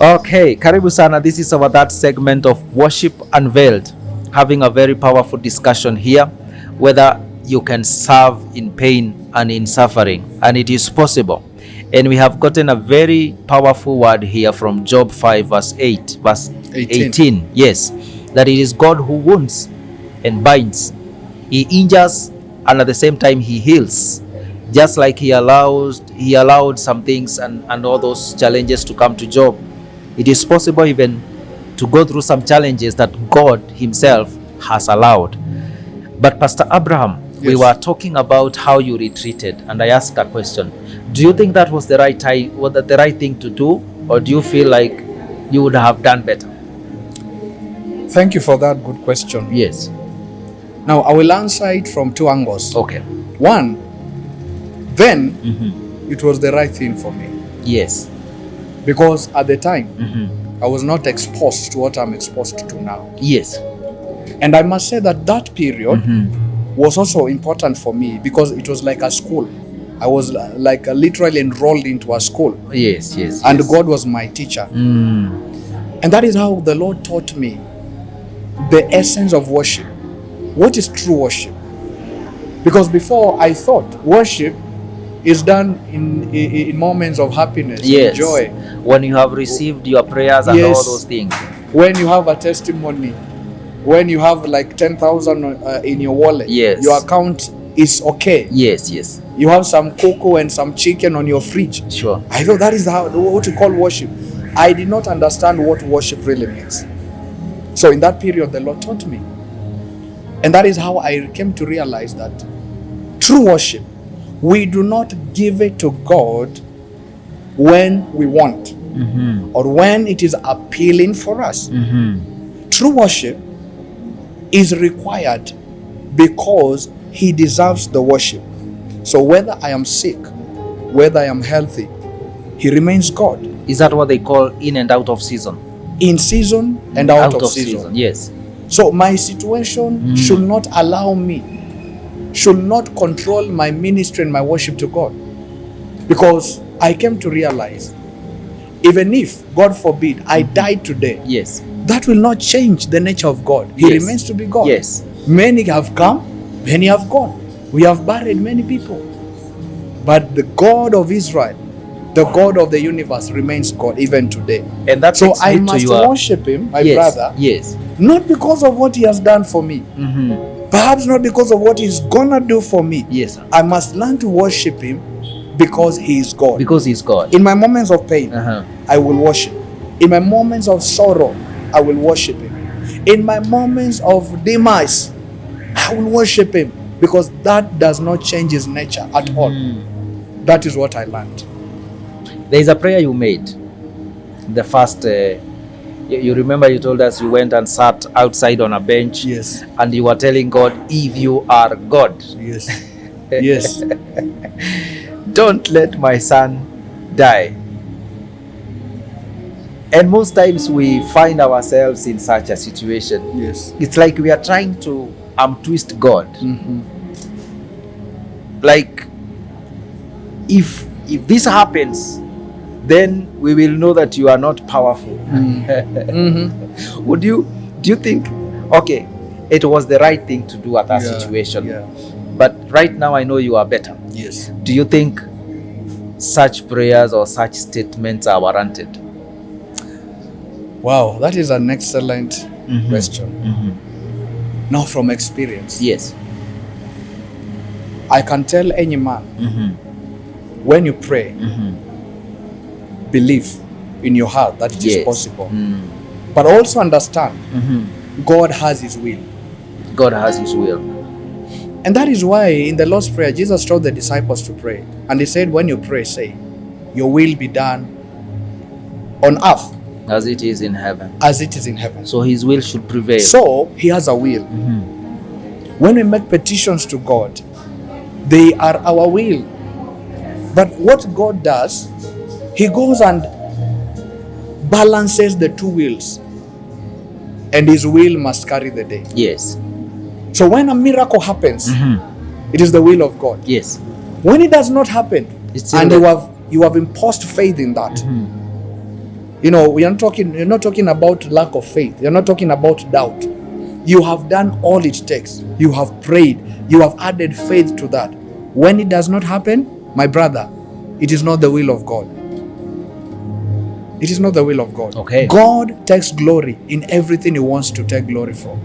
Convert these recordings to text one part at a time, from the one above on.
Okay, karibu sana. This is our that segment of Worship Unveiled, having a very powerful discussion here, whether you can serve in pain and in suffering, and it is possible. And we have gotten a very powerful word here from Job 5 verse 8, verse 18. Yes, that it is God who wounds and binds. He injures and at the same time he heals. Just like he allowed some things and all those challenges to come to Job, it is possible even to go through some challenges that God himself has allowed. But Pastor Abraham, yes, we were talking about how you retreated, and I asked a question. Do you think that was the right time, was that the right thing to do, or do you feel like you would have done better? Thank you for that good question. Yes. Now, I will answer it from two angles. Okay. One, then it was the right thing for me. Yes. Because at the time, I was not exposed to what I'm exposed to now. Yes. And I must say that that period was also important for me because it was like a school. I was like literally enrolled into a school. Yes, yes. And yes. God was my teacher. And that is how the Lord taught me the essence of worship. What is true worship? Because before I thought worship is done in moments of happiness, yes, and joy. When you have received your prayers and yes, all those things. When you have a testimony, when you have like 10,000 in your wallet, yes, your account is okay. Yes, yes. You have some cocoa and some chicken on your fridge. Sure. I thought that is what you call worship. I did not understand what worship really means. So in that period, the Lord taught me. And that is how I came to realize that true worship, we do not give it to God when we want or when it is appealing for us. True worship is required because He deserves the worship. So whether I am sick, whether I am healthy, He remains God. Is that what they call in and out of season? In season and out of season. Yes. So my situation should not allow me, should not control my ministry and my worship to God. Because I came to realize, even if, God forbid, I died today, yes, that will not change the nature of God. He yes, remains to be God. Yes. Many have come, many have gone. We have buried many people. But the God of Israel, the God of the universe remains God even today. And that's so I must worship Him, my yes, brother. Yes. Not because of what He has done for me. Perhaps not because of what He's gonna do for me. Yes. I must learn to worship Him because He is God. Because He's God. In my moments of pain, I will worship. In my moments of sorrow, I will worship Him. In my moments of demise, I will worship Him because that does not change His nature at all. That is what I learned. There is a prayer you made. The first, you remember you told us you went and sat outside on a bench. Yes. And you were telling God, if you are God. Yes. Yes. Don't let my son die. And most times we find ourselves in such a situation. Yes. It's like we are trying to twist God. Like, if this happens, then we will know that you are not powerful. Do you think, okay, it was the right thing to do at that situation, but right now I know you are better. Yes. Do you think such prayers or such statements are warranted? Wow, that is an excellent question. Now, from experience, yes, I can tell any man, when you pray, believe in your heart that it is possible. But also understand, God has His will. God has His will. And that is why in the Lord's Prayer, Jesus taught the disciples to pray. And He said, when you pray, say, your will be done on earth as it is in heaven. As it is in heaven. So His will should prevail. So He has a will. When we make petitions to God, they are our will. But what God does, He goes and balances the two wills. And His will must carry the day. Yes. So when a miracle happens, it is the will of God. Yes. When it does not happen, and you have imposed faith in that, You know, you're not talking about lack of faith. You're not talking about doubt. You have done all it takes. You have prayed. You have added faith to that. When it does not happen, my brother, it is not the will of God. It is not the will of God. Okay. God takes glory in everything He wants to take glory from.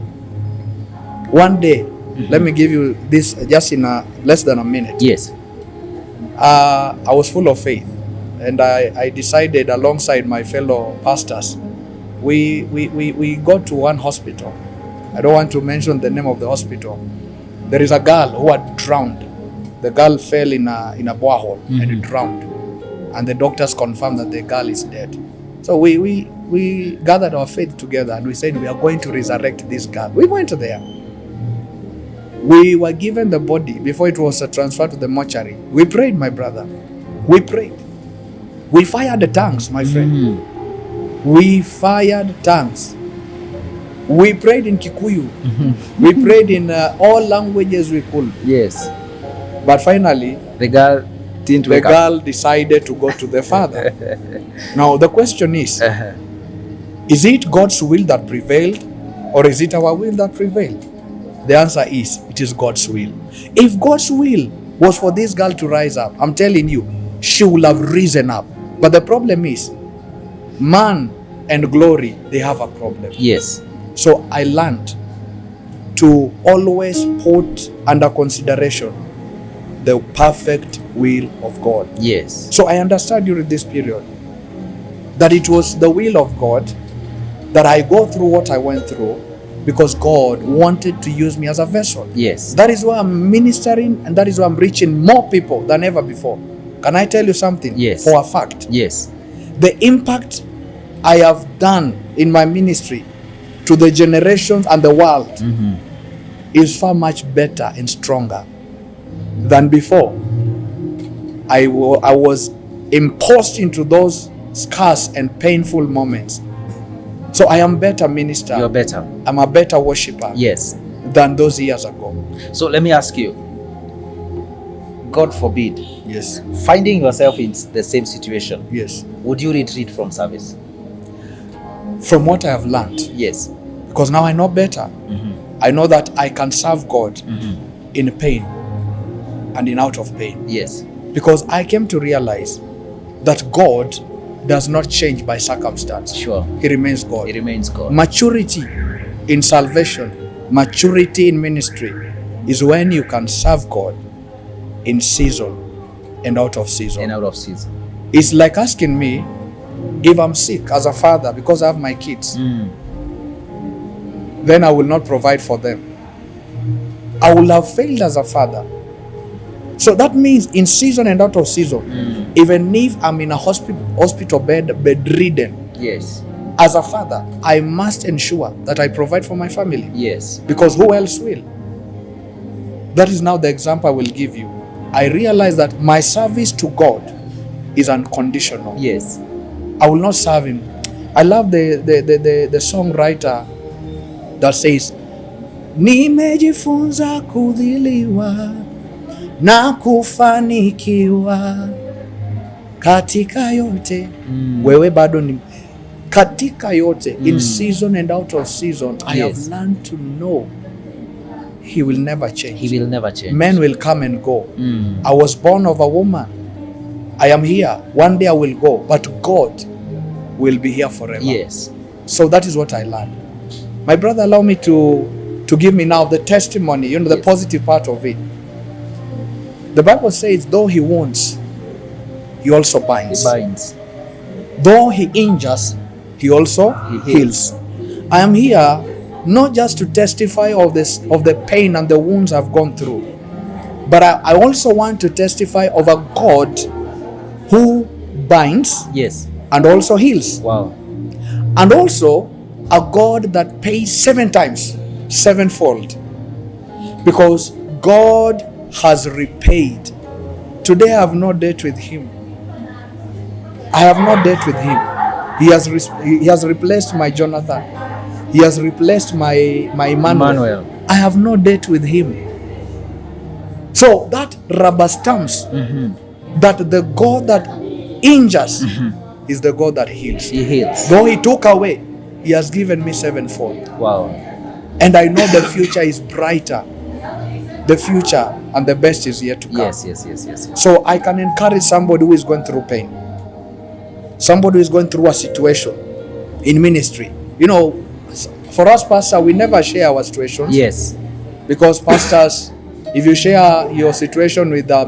One day, let me give you this just in less than a minute. Yes. I was full of faith, and I decided alongside my fellow pastors, we got to one hospital. I don't want to mention the name of the hospital. There is a girl who had drowned. The girl fell in a borehole and drowned, and the doctors confirmed that the girl is dead. So we gathered our faith together and we said we are going to resurrect this girl. We went there. We were given the body before it was transferred to the mortuary. We prayed, my brother. We prayed. We fired the tongues, my friend. We fired tongues. We prayed in Kikuyu. We prayed in all languages we could. Yes. But finally, the girl didn't wake up. The girl decided to go to the father. Now the question is it God's will that prevailed, or is it our will that prevailed? The answer is, it is God's will. If God's will was for this girl to rise up, I'm telling you, she will have risen up. But the problem is, man and glory, they have a problem. Yes. So I learned to always put under consideration the perfect will of God. Yes. So I understood during this period that it was the will of God that I go through what I went through, because God wanted to use me as a vessel. Yes. That is why I'm ministering, and that is why I'm reaching more people than ever before. Can I tell you something? Yes. For a fact. Yes. The impact I have done in my ministry to the generations and the world is far much better and stronger than before. I was imposed into those scarce and painful moments. So I am better minister. You're better. I'm a better worshiper. Yes. Than those years ago. So let me ask you, God forbid, yes, finding yourself in the same situation, yes, would you retreat from service? From what I have learned, yes, because now I know better. I know that I can serve God in pain and in out of pain. Yes. Because I came to realize that God does not change by circumstance. Sure. He remains God. He remains God. Maturity in salvation, maturity in ministry is when you can serve God in season and out of season. And out of season. It's like asking me if I'm sick as a father because I have my kids. Then I will not provide for them. I will have failed as a father. So that means in season and out of season, even if I'm in a hospital bedridden, yes, as a father, I must ensure that I provide for my family. Yes. Because who else will? That is now the example I will give you. I realize that my service to God is unconditional. Yes. I will not serve Him. I love the songwriter that says, nimejifunza kudhiliwa na kufanikiwa katika yote. Wewe bado ni katika yote, in season and out of season. Yes. I have learned to know He will never change. He will never change. Men will come and go. I was born of a woman. I am here. One day I will go, but God will be here forever. Yes. So that is what I learned. My brother, allow me to give me now the testimony, the yes, positive part of it. The Bible says, though He wounds, He also binds. He binds. Though He injures, He also heals. I am here not just to testify of the pain and the wounds I've gone through, but I also want to testify of a God who binds, yes, and also heals. Wow. And also a God that pays 7 times, 7-fold. Because God has repaid. Today I have no debt with Him. I have no debt with Him. He has replaced my Jonathan. He has replaced my Emmanuel. I have no debt with Him. So that rubber stamps that the God that injures is the God that heals. He heals. Though he took away, he has given me sevenfold. Wow. And I know the future is brighter. The future and the best is yet to come. Yes. So I can encourage somebody who is going through pain. Somebody who is going through a situation in ministry. You know, for us pastors, we never share our situations. Yes. Because pastors, if you share your situation with a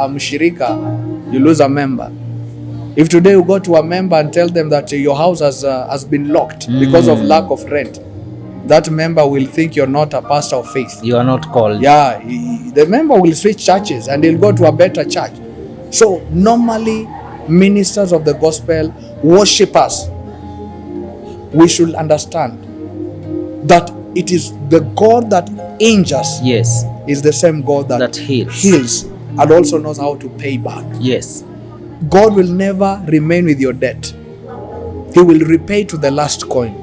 mshirika, you lose a member. If today you go to a member and tell them that your house has been locked because of lack of rent, that member will think you're not a pastor of faith. You are not called. Yeah, the member will switch churches and he'll go to a better church. So normally, ministers of the gospel, worshipers, we should understand that it is the God that injures. Yes. Is the same God that heals and also knows how to pay back. Yes. God will never remain with your debt. He will repay to the last coin.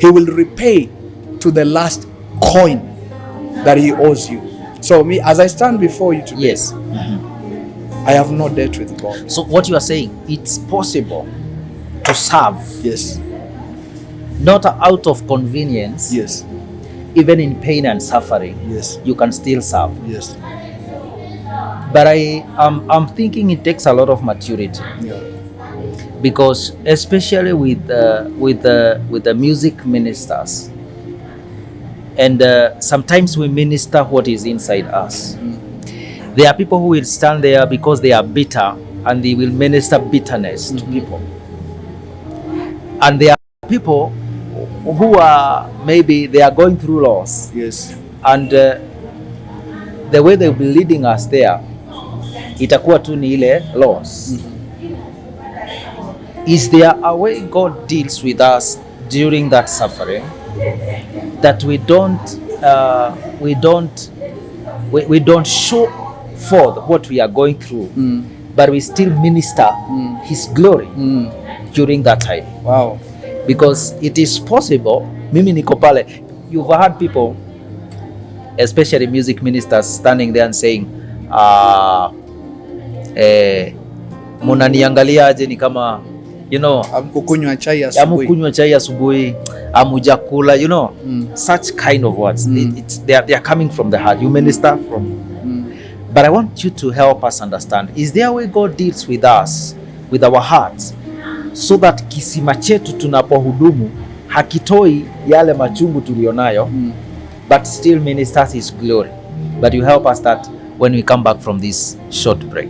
He will repay to the last coin that he owes you. So me, as I stand before you today, yes, I have no debt with God. So what you are saying, it's possible to serve. Yes. Not out of convenience. Yes. Even in pain and suffering. Yes. You can still serve. Yes. But I'm thinking it takes a lot of maturity. Yeah. Because especially with the music ministers, and sometimes we minister what is inside us. There are people who will stand there because they are bitter and they will minister bitterness to people. And there are people who are maybe they are going through loss. Yes. And the way they'll be leading us there, itakuwa tu ni ile loss. Is there a way God deals with us during that suffering that we don't show forth what we are going through, but we still minister His glory during that time? Wow. Because it is possible. Mimi niko pale. You've heard people, especially music ministers, standing there and saying, munaniangalia aje ni kama, you know, amkukunywa chai asubuhi. Amukunywa chai asubuhi, amujakula, you know, such kind of words. They are coming from the heart. You minister from. But I want you to help us understand, is there a way God deals with us, with our hearts, so that kisima chetu tunapohudumu hakitoi yale machungu tulionayo, but still ministers His glory? But you help us that when we come back from this short break.